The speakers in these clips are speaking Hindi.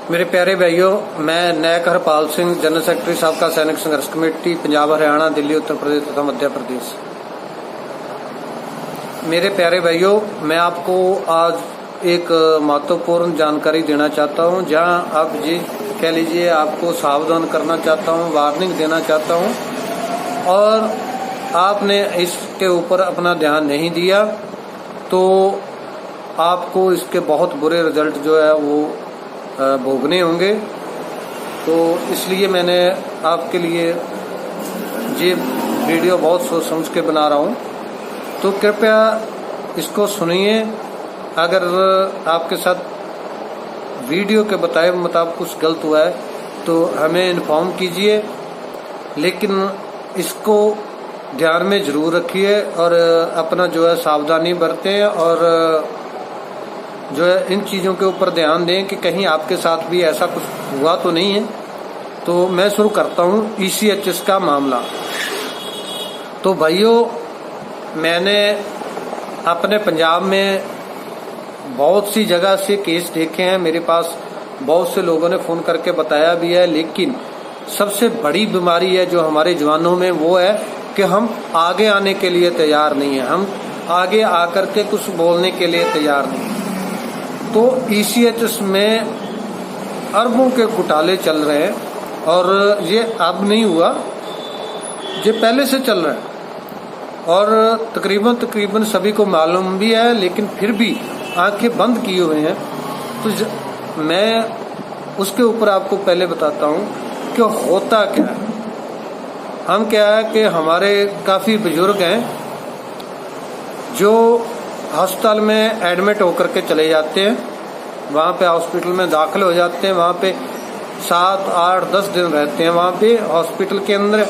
मेरे प्यारे भाइयों, मैं नायक हरपाल सिंह, जनरल सेक्रेटरी साबका सैनिक संघर्ष कमेटी, पंजाब, हरियाणा, दिल्ली, उत्तर प्रदेश तथा मध्य प्रदेश। मेरे प्यारे भाइयों, मैं आपको आज एक महत्वपूर्ण जानकारी देना चाहता हूं, जहां आप जी कह लीजिए आपको सावधान करना चाहता हूं, वार्निंग देना चाहता हूं। और आपने इसके ऊपर अपना ध्यान नहीं दिया तो आपको इसके बहुत बुरे रिजल्ट जो है वो भोगने होंगे। तो इसलिए मैंने आपके लिए ये वीडियो बहुत सोच समझ के बना रहा हूँ, तो कृपया इसको सुनिए। अगर आपके साथ वीडियो के बताए मुताबिक कुछ गलत हुआ है तो हमें इन्फॉर्म कीजिए, लेकिन इसको ध्यान में जरूर रखिए और अपना जो है सावधानी बरतें और जो है इन चीज़ों के ऊपर ध्यान दें कि कहीं आपके साथ भी ऐसा कुछ हुआ तो नहीं है। तो मैं शुरू करता हूँ ECHS का मामला। तो भाइयों, मैंने अपने पंजाब में बहुत सी जगह से केस देखे हैं, मेरे पास बहुत से लोगों ने फ़ोन करके बताया भी है, लेकिन सबसे बड़ी बीमारी है जो हमारे जवानों में वो है कि हम आगे आने के लिए तैयार नहीं है, हम आगे आकर के कुछ बोलने के लिए तैयार नहीं। तो ECHS में अरबों के घोटाले चल रहे हैं और ये अब नहीं हुआ, ये पहले से चल रहा है और तकरीबन सभी को मालूम भी है, लेकिन फिर भी आंखें बंद किए हुए हैं। तो मैं उसके ऊपर आपको पहले बताता हूँ कि होता क्या है। हम क्या है कि हमारे काफ़ी बुजुर्ग हैं जो अस्पताल में एडमिट होकर के चले जाते हैं, वहाँ पे हॉस्पिटल में दाखिल हो जाते हैं, वहाँ पे 7, 8, 10 दिन रहते हैं वहाँ पे हॉस्पिटल के अंदर।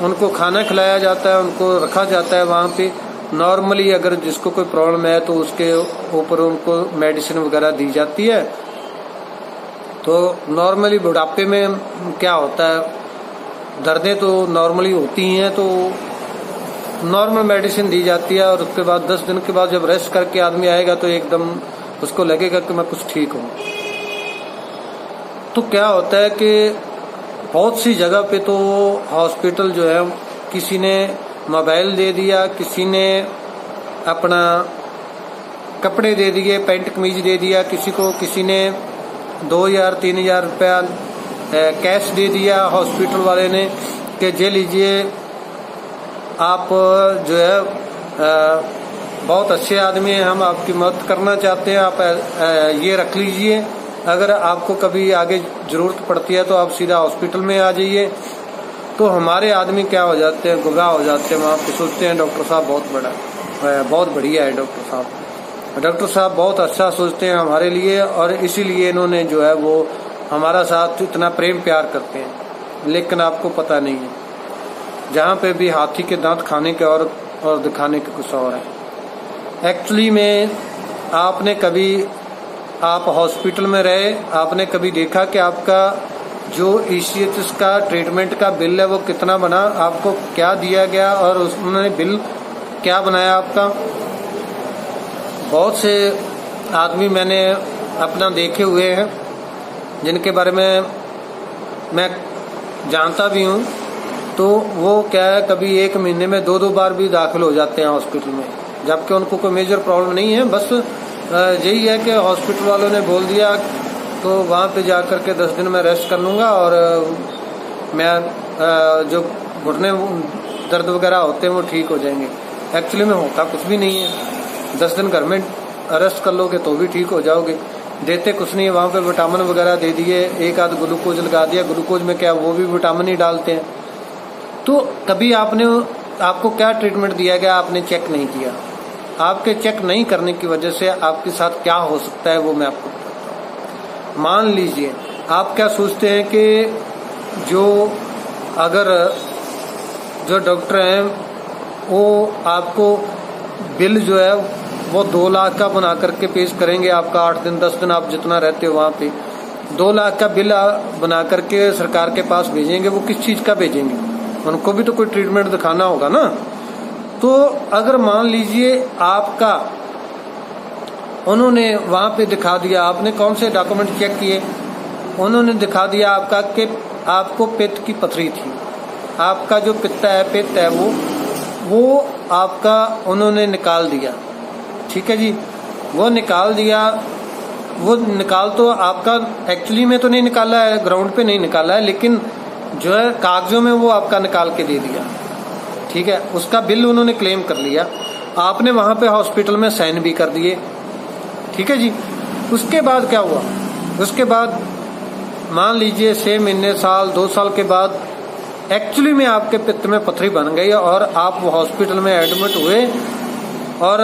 उनको खाना खिलाया जाता है, उनको रखा जाता है वहाँ पे। नॉर्मली अगर जिसको कोई प्रॉब्लम है तो उसके ऊपर उनको मेडिसिन वगैरह दी जाती है। तो नॉर्मली बुढ़ापे में क्या होता है, दर्दें तो नॉर्मली होती ही हैं, तो नॉर्मल मेडिसिन दी जाती है और उसके बाद 10 दिन के बाद जब रेस्ट करके आदमी आएगा तो एकदम उसको लगेगा कि मैं कुछ ठीक हूँ। तो क्या होता है कि बहुत सी जगह पे तो हॉस्पिटल जो है किसी ने मोबाइल दे दिया, किसी ने अपना कपड़े दे दिए, पैंट कमीज दे दिया किसी को, किसी ने 2,000-3,000 रुपया कैश दे दिया हॉस्पिटल वाले ने कि जे लीजिए, आप जो है बहुत अच्छे आदमी हैं, हम आपकी मदद करना चाहते हैं, आप ये रख लीजिए, अगर आपको कभी आगे ज़रूरत पड़ती है तो आप सीधा हॉस्पिटल में आ जाइए। तो हमारे आदमी क्या हो जाते हैं, गुमराह हो जाते हैं। वहाँ पे सोचते हैं डॉक्टर साहब बहुत बढ़िया है, डॉक्टर साहब बहुत अच्छा सोचते हैं हमारे लिए, और इसीलिए इन्होंने जो है वो हमारा साथ इतना प्रेम प्यार करते हैं। लेकिन आपको पता नहीं है, जहाँ पे भी हाथी के दांत खाने के और दिखाने के कुछ और है। एक्चुअली में आप हॉस्पिटल में रहे, आपने कभी देखा कि आपका जो ECHS का ट्रीटमेंट का बिल है वो कितना बना, आपको क्या दिया गया और उन्होंने बिल क्या बनाया आपका। बहुत से आदमी मैंने अपना देखे हुए हैं जिनके बारे में मैं जानता भी हूँ। तो वो क्या है, कभी 1 महीने में 2-2 बार भी दाखिल हो जाते हैं हॉस्पिटल में, जबकि उनको कोई मेजर प्रॉब्लम नहीं है। बस यही है कि हॉस्पिटल वालों ने बोल दिया तो वहाँ पे जाकर के 10 दिन में रेस्ट कर लूँगा और मैं जो घुटने दर्द वगैरह होते हैं वो ठीक हो जाएंगे। एक्चुअली में होता कुछ भी नहीं है। 10 दिन घर में रेस्ट कर लोगे तो भी ठीक हो जाओगे। देते कुछ नहीं है, वहाँ पे विटामिन वगैरह दे दिए, 1 आध ग्लूकोज लगा दिया। ग्लूकोज में क्या, वो भी विटामिन ही डालते हैं। तो कभी आपको क्या ट्रीटमेंट दिया गया आपने चेक नहीं किया। आपके चेक नहीं करने की वजह से आपके साथ क्या हो सकता है वो मैं आपको बताता हूँ। मान लीजिए आप क्या सोचते हैं कि जो डॉक्टर हैं वो आपको बिल जो है वो 2 लाख का बना करके पेश करेंगे। आपका 8 दिन 10 दिन आप जितना रहते हो वहाँ पे 2 लाख का बिल बना करके सरकार के पास भेजेंगे। वो किस चीज़ का भेजेंगे, उनको भी तो कोई ट्रीटमेंट दिखाना होगा ना। तो अगर मान लीजिए आपका उन्होंने वहाँ पे दिखा दिया, आपने कौन से डॉक्यूमेंट चेक किए, उन्होंने दिखा दिया आपका कि आपको पित्त की पथरी थी, आपका जो पित्त है वो आपका उन्होंने निकाल दिया। ठीक है जी, वो निकाल दिया। वो निकाल तो आपका एक्चुअली में तो नहीं निकाला है, ग्राउंड पे नहीं निकाला है, लेकिन जो है कागजों में वो आपका निकाल के दे दिया। ठीक है, उसका बिल उन्होंने क्लेम कर लिया, आपने वहां पे हॉस्पिटल में साइन भी कर दिए। ठीक है जी, उसके बाद क्या हुआ? उसके बाद मान लीजिए 6 महीने, साल, 2 साल के बाद एक्चुअली में आपके पित्त में पथरी बन गई और आप हॉस्पिटल में एडमिट हुए, और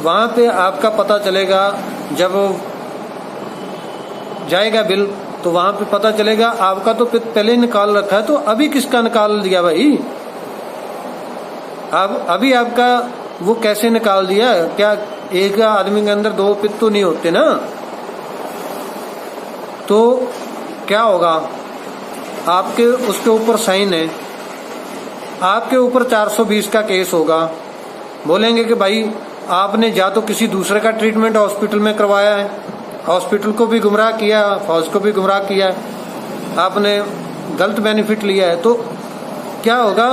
वहां पे आपका पता चलेगा, जब जाएगा बिल तो वहां पे पता चलेगा आपका तो पित्त पहले ही निकाल रखा है, तो अभी किसका निकाल दिया भाई? अब अभी आपका वो कैसे निकाल दिया? क्या एक आदमी के अंदर 2 पित्त तो नहीं होते ना? तो क्या होगा? आपके उसके ऊपर साइन है, आपके ऊपर 420 का केस होगा। बोलेंगे कि भाई आपने या तो किसी दूसरे का ट्रीटमेंट हॉस्पिटल में करवाया है, हॉस्पिटल को भी गुमराह किया, फौज को भी गुमराह किया है, आपने गलत बेनिफिट लिया है, तो क्या होगा?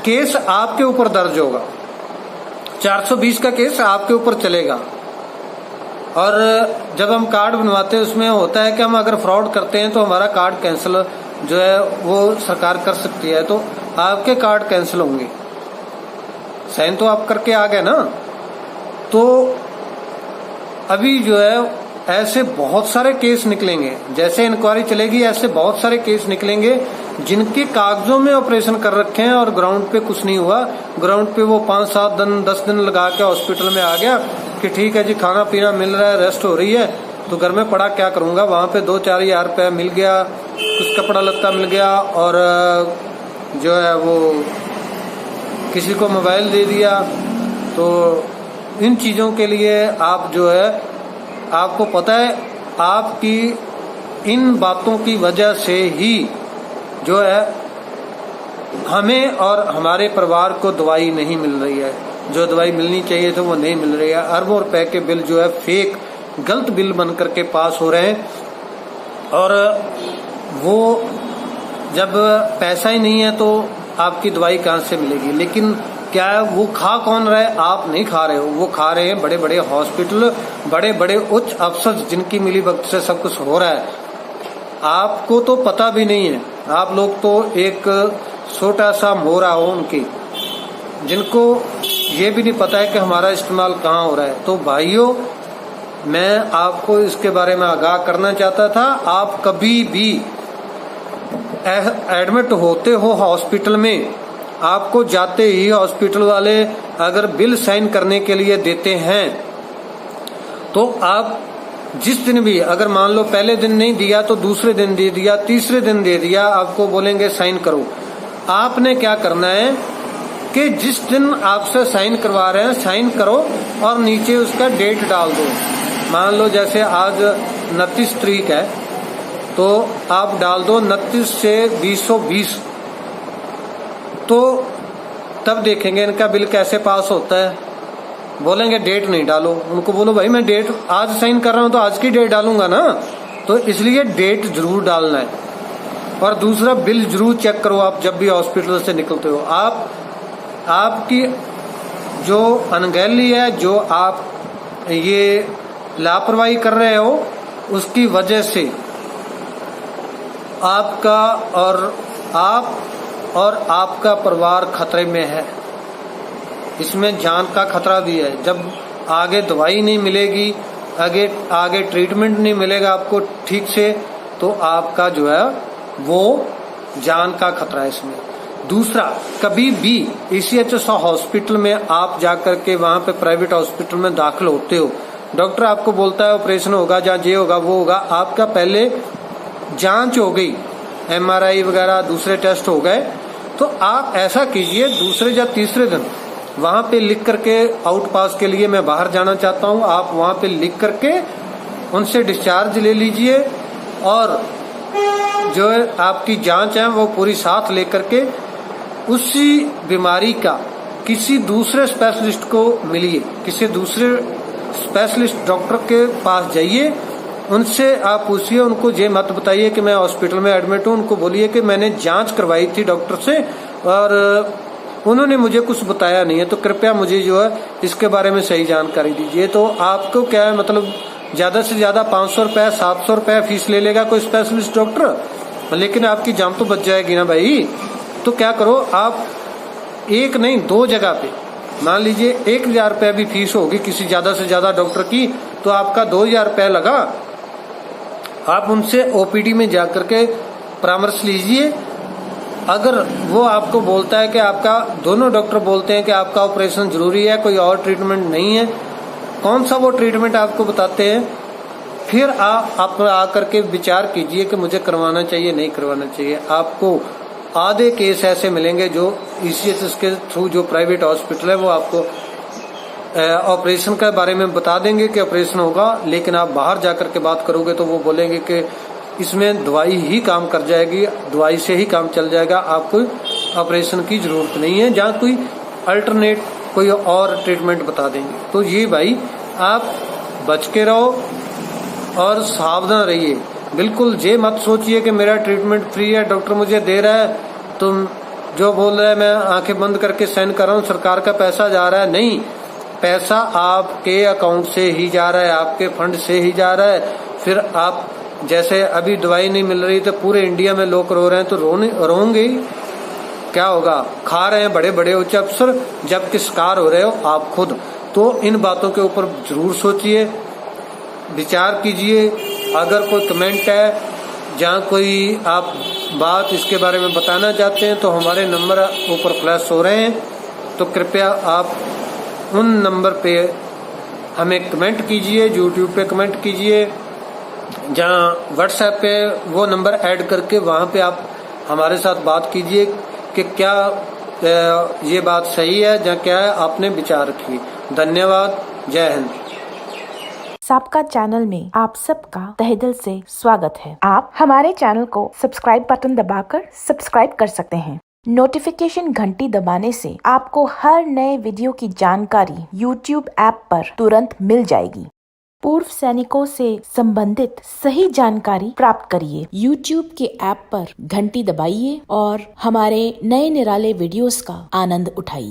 केस आपके ऊपर दर्ज होगा, 420 का केस आपके ऊपर चलेगा। और जब हम कार्ड बनवाते हैं उसमें होता है कि हम अगर फ्रॉड करते हैं तो हमारा कार्ड कैंसिल जो है वो सरकार कर सकती है, तो आपके कार्ड कैंसिल होंगे। साइन तो आप करके आ गए ना। तो अभी जो है ऐसे बहुत सारे केस निकलेंगे, जैसे इंक्वायरी चलेगी ऐसे बहुत सारे केस निकलेंगे जिनके कागजों में ऑपरेशन कर रखे हैं और ग्राउंड पे कुछ नहीं हुआ। ग्राउंड पे वो 5-7 दिन 10 दिन लगा के हॉस्पिटल में आ गया कि ठीक है जी, खाना पीना मिल रहा है, रेस्ट हो रही है, तो घर में पड़ा क्या करूंगा। वहां पे 2-4 हजार रुपया मिल गया, कुछ कपड़ा लत्ता मिल गया, और जो है वो किसी को मोबाइल दे दिया। तो इन चीजों के लिए आप जो है, आपको पता है आपकी इन बातों की वजह से ही जो है हमें और हमारे परिवार को दवाई नहीं मिल रही है, जो दवाई मिलनी चाहिए तो वो नहीं मिल रही है। अरबों रुपए के बिल जो है फेक गलत बिल बन करके पास हो रहे हैं, और वो जब पैसा ही नहीं है तो आपकी दवाई कहाँ से मिलेगी? लेकिन क्या है, वो खा कौन रहा है? आप नहीं खा रहे हो, वो खा रहे हैं बड़े बड़े हॉस्पिटल, बड़े बड़े उच्च अफसर जिनकी मिली भगत से सब कुछ हो रहा है। आपको तो पता भी नहीं है, आप लोग तो एक छोटा सा मोहरा हो उनकी, जिनको ये भी नहीं पता है कि हमारा इस्तेमाल कहाँ हो रहा है। तो भाइयों, मैं आपको इसके बारे में आगाह करना चाहता था। आप कभी भी एडमिट होते हो हॉस्पिटल में, आपको जाते ही हॉस्पिटल वाले अगर बिल साइन करने के लिए देते हैं तो आप जिस दिन भी, अगर मान लो पहले दिन नहीं दिया तो दूसरे दिन दे दिया, तीसरे दिन दे दिया, आपको बोलेंगे साइन करो। आपने क्या करना है कि जिस दिन आपसे साइन करवा रहे हैं साइन करो और नीचे उसका डेट डाल दो। मान लो जैसे आज 29 तारीख है तो आप डाल दो 29 से 2020, तो तब देखेंगे इनका बिल कैसे पास होता है। बोलेंगे डेट नहीं डालो, उनको बोलो भाई मैं डेट आज साइन कर रहा हूं तो आज की डेट डालूंगा ना, तो इसलिए डेट जरूर डालना है। और दूसरा, बिल जरूर चेक करो आप जब भी हॉस्पिटल से निकलते हो। आपकी जो अनगैली है, जो आप ये लापरवाही कर रहे हो, उसकी वजह से आपका और आपका परिवार खतरे में है। इसमें जान का खतरा भी है। जब आगे दवाई नहीं मिलेगी, आगे ट्रीटमेंट नहीं मिलेगा आपको ठीक से, तो आपका जो है वो जान का खतरा है इसमें। दूसरा, कभी भी ECHS हॉस्पिटल में आप जाकर के वहां पे प्राइवेट हॉस्पिटल में दाखिल होते हो, डॉक्टर आपको बोलता है ऑपरेशन होगा, जहाँ ये होगा वो होगा, आपका पहले जांच हो गई, MRI वगैरह दूसरे टेस्ट हो गए, तो आप ऐसा कीजिए दूसरे या तीसरे दिन वहां पे लिख करके, आउट पास के लिए मैं बाहर जाना चाहता हूं, आप वहां पे लिख करके उनसे डिस्चार्ज ले लीजिए, और जो आपकी जांच है वो पूरी साथ लेकर के उसी बीमारी का किसी दूसरे स्पेशलिस्ट को मिलिए, किसी दूसरे स्पेशलिस्ट डॉक्टर के पास जाइए, उनसे आप पूछिए, उनको ये मत बताइए कि मैं हॉस्पिटल में एडमिट हूँ। उनको बोलिए कि मैंने जांच करवाई थी डॉक्टर से और उन्होंने मुझे कुछ बताया नहीं है, तो कृपया मुझे जो है इसके बारे में सही जानकारी दीजिए। तो आपको क्या है, मतलब ज्यादा से ज्यादा 500 रुपए 700 रुपए फीस ले लेगा कोई स्पेशलिस्ट डॉक्टर, लेकिन आपकी जान तो बच जाएगी ना भाई। तो क्या करो, आप एक नहीं 2 जगह पे, मान लीजिए 1000 रुपया भी फीस होगी किसी ज्यादा से ज्यादा डॉक्टर की, तो आपका 2000 रुपया लगा। आप उनसे ओपीडी में जाकर के परामर्श लीजिए। अगर वो आपको बोलता है कि आपका, दोनों डॉक्टर बोलते हैं कि आपका ऑपरेशन जरूरी है, कोई और ट्रीटमेंट नहीं है, कौन सा वो ट्रीटमेंट आपको बताते हैं, फिर आप आकर के विचार कीजिए कि मुझे करवाना चाहिए नहीं करवाना चाहिए। आपको आधे केस ऐसे मिलेंगे जो ईसीएच के थ्रू, जो प्राइवेट हॉस्पिटल है, वो आपको ऑपरेशन के बारे में बता देंगे कि ऑपरेशन होगा, लेकिन आप बाहर जाकर के बात करोगे तो वो बोलेंगे कि इसमें दवाई ही काम कर जाएगी, दवाई से ही काम चल जाएगा, आपको ऑपरेशन की जरूरत नहीं है, जहाँ कोई अल्टरनेट कोई और ट्रीटमेंट बता देंगे। तो ये भाई आप बच के रहो और सावधान रहिए। बिल्कुल ये मत सोचिए कि मेरा ट्रीटमेंट फ्री है, डॉक्टर मुझे दे रहा है, तुम जो बोल रहे हैं मैं आंखें बंद करके साइन कर रहा हूँ, सरकार का पैसा जा रहा है। नहीं, पैसा आपके अकाउंट से ही जा रहा है, आपके फंड से ही जा रहा है। फिर आप जैसे अभी दवाई नहीं मिल रही तो पूरे इंडिया में लोग रो रहे हैं, तो रोएंगे ही, क्या होगा? खा रहे हैं बड़े बड़े उच्च अफसर, जबकि शिकार हो रहे हो आप खुद। तो इन बातों के ऊपर जरूर सोचिए, विचार कीजिए। अगर कोई कमेंट है जहाँ कोई आप बात इसके बारे में बताना चाहते हैं, तो हमारे नंबर ऊपर फ्लैश हो रहे हैं, तो कृपया आप उन नंबर पे हमें कमेंट कीजिए, यूट्यूब पे कमेंट कीजिए, जहाँ व्हाट्सएप पे वो नंबर ऐड करके वहाँ पे आप हमारे साथ बात कीजिए कि क्या ये बात सही है या क्या है, आपने विचार रखिए। धन्यवाद, जय हिंद। सबका चैनल में आप सबका तहे दिल से स्वागत है। आप हमारे चैनल को सब्सक्राइब बटन दबाकर सब्सक्राइब कर सकते हैं। नोटिफिकेशन घंटी दबाने से आपको हर नए वीडियो की जानकारी YouTube ऐप पर तुरंत मिल जाएगी। पूर्व सैनिकों से संबंधित सही जानकारी प्राप्त करिए। YouTube के ऐप पर घंटी दबाइए और हमारे नए निराले वीडियोस का आनंद उठाइए।